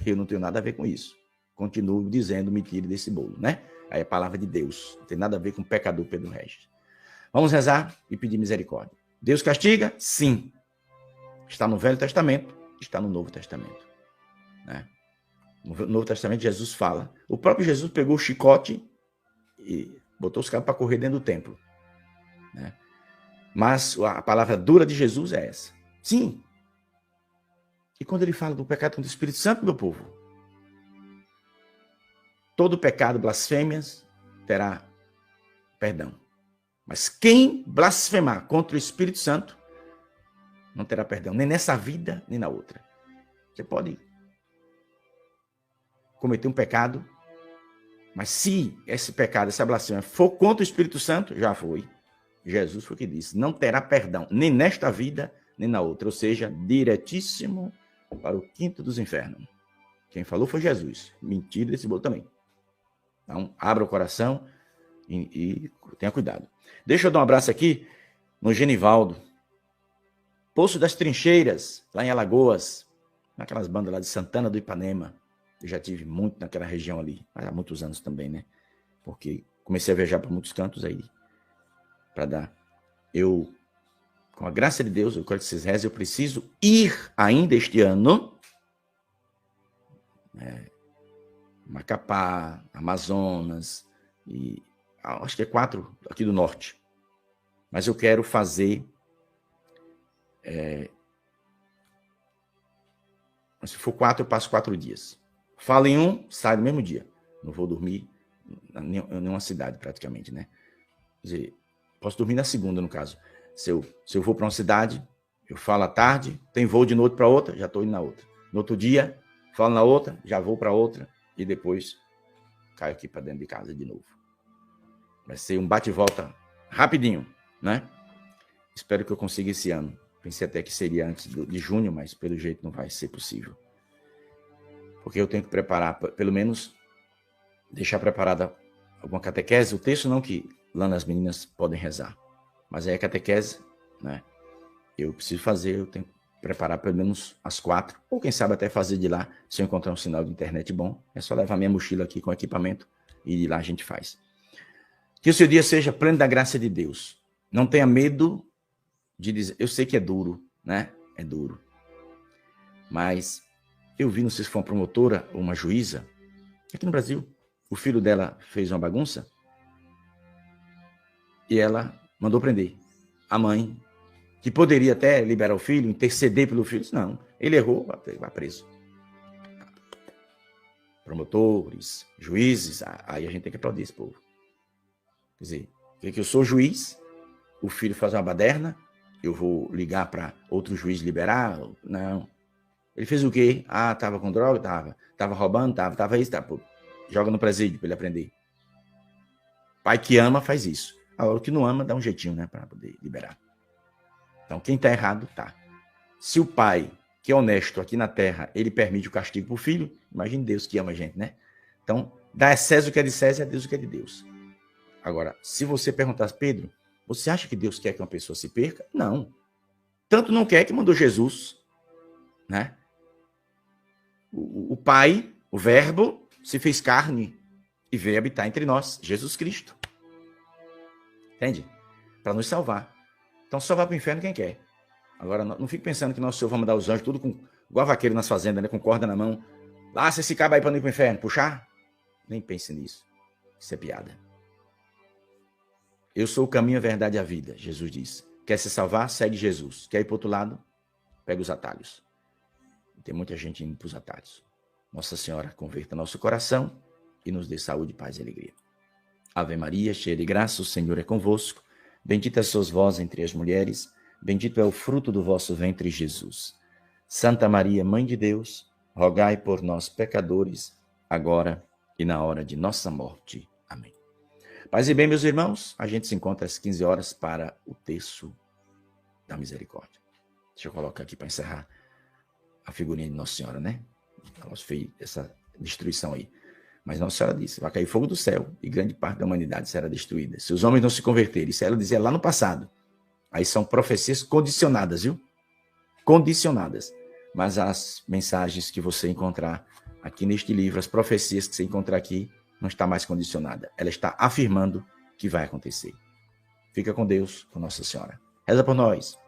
Eu não tenho nada a ver com isso. Continuo dizendo, me tire desse bolo, né? Aí é a palavra de Deus. Não tem nada a ver com o pecador Pedro Regis. Vamos rezar e pedir misericórdia. Deus castiga? Sim. Está no Velho Testamento, está no Novo Testamento. Né? No Novo Testamento, Jesus fala. O próprio Jesus pegou o chicote e botou os caras para correr dentro do templo. Né? Mas a palavra dura de Jesus é essa. Sim. E quando ele fala do pecado contra o Espírito Santo, meu povo, todo pecado, blasfêmias, terá perdão. Mas quem blasfemar contra o Espírito Santo não terá perdão, nem nessa vida, nem na outra. Você pode cometer um pecado, mas se esse pecado, essa blasfêmia for contra o Espírito Santo, já foi. Jesus foi o que disse, não terá perdão, nem nesta vida, nem na outra. Ou seja, diretíssimo para o quinto dos infernos. Quem falou foi Jesus. Mentira desse bolo também. Então, abra o coração e tenha cuidado. Deixa eu dar um abraço aqui no Genivaldo. Poço das Trincheiras, lá em Alagoas. Naquelas bandas lá de Santana do Ipanema. Eu já tive muito naquela região ali. Há muitos anos também, né? Porque comecei a viajar para muitos cantos aí. Para dar. Eu, com a graça de Deus, eu quero que vocês rezem, eu preciso ir ainda este ano. Macapá, Amazonas, e acho que é 4 aqui do norte. Mas eu quero fazer. Se for 4, eu passo 4 dias. Falo em um, saio no mesmo dia. Não vou dormir em nenhuma cidade, praticamente, né? Quer dizer, posso dormir na segunda, no caso. Se eu vou para uma cidade, eu falo à tarde, tem voo de noite para outra, já estou indo na outra. No outro dia, falo na outra, já vou para outra, e depois caio aqui para dentro de casa de novo. Vai ser um bate e volta rapidinho, né? Espero que eu consiga esse ano. Pensei até que seria antes de junho, mas pelo jeito não vai ser possível. Porque eu tenho que preparar, pelo menos, deixar preparada alguma catequese. O texto não que lá nas meninas podem rezar. Mas aí a catequese, né? Eu preciso fazer, eu tenho que preparar pelo menos as 4. Ou quem sabe até fazer de lá, se eu encontrar um sinal de internet bom. É só levar minha mochila aqui com equipamento e de lá a gente faz. Que o seu dia seja pleno da graça de Deus. Não tenha medo de dizer, eu sei que é duro, né? É duro. Mas eu vi, não sei se foi uma promotora ou uma juíza, aqui no Brasil, o filho dela fez uma bagunça e ela mandou prender. A mãe, que poderia até liberar o filho, interceder pelo filho, disse, não, ele errou, vai preso. Promotores, juízes, aí a gente tem que aplaudir esse povo. Quer dizer, que eu sou juiz, o filho faz uma baderna, eu vou ligar para outro juiz liberar? Não. Ele fez o quê? Ah, estava com droga? Estava roubando? Estava isso? Pô, joga no presídio para ele aprender. Pai que ama faz isso. Agora, o que não ama dá um jeitinho, né, para poder liberar. Então, quem está errado, tá. Se o pai, que é honesto aqui na terra, ele permite o castigo para o filho, imagine Deus que ama a gente, né? Então, dá a César o que é de César e a Deus o que é de Deus. Agora, se você perguntar, Pedro, você acha que Deus quer que uma pessoa se perca? Não. Tanto não quer que mandou Jesus, né? O Pai, o Verbo, se fez carne e veio habitar entre nós, Jesus Cristo. Entende? Para nos salvar. Então, só vai para o inferno quem quer. Agora, não fique pensando que nosso Senhor vai mandar os anjos tudo igual vaqueiro nas fazendas, né? Com corda na mão. Laça esse cabo aí para não ir para o inferno. Puxar? Nem pense nisso. Isso é piada. Eu sou o caminho, a verdade e a vida, Jesus disse. Quer se salvar? Segue Jesus. Quer ir para o outro lado? Pega os atalhos. Tem muita gente indo para os atalhos. Nossa Senhora converta nosso coração e nos dê saúde, paz e alegria. Ave Maria, cheia de graça, o Senhor é convosco. Bendita sois vós entre as mulheres, bendito é o fruto do vosso ventre, Jesus. Santa Maria, Mãe de Deus, rogai por nós, pecadores, agora e na hora de nossa morte. Amém. Paz e bem, meus irmãos, a gente se encontra às 15 horas para o terço da misericórdia. Deixa eu colocar aqui para encerrar a figurinha de Nossa Senhora, né? Ela fez essa destruição aí. Mas Nossa Senhora disse, vai cair fogo do céu e grande parte da humanidade será destruída. Se os homens não se converterem, isso ela dizia lá no passado. Aí são profecias condicionadas, viu? Condicionadas. Mas as mensagens que você encontrar aqui neste livro, as profecias que você encontrar aqui, não está mais condicionada. Ela está afirmando que vai acontecer. Fica com Deus, com Nossa Senhora. Reza por nós.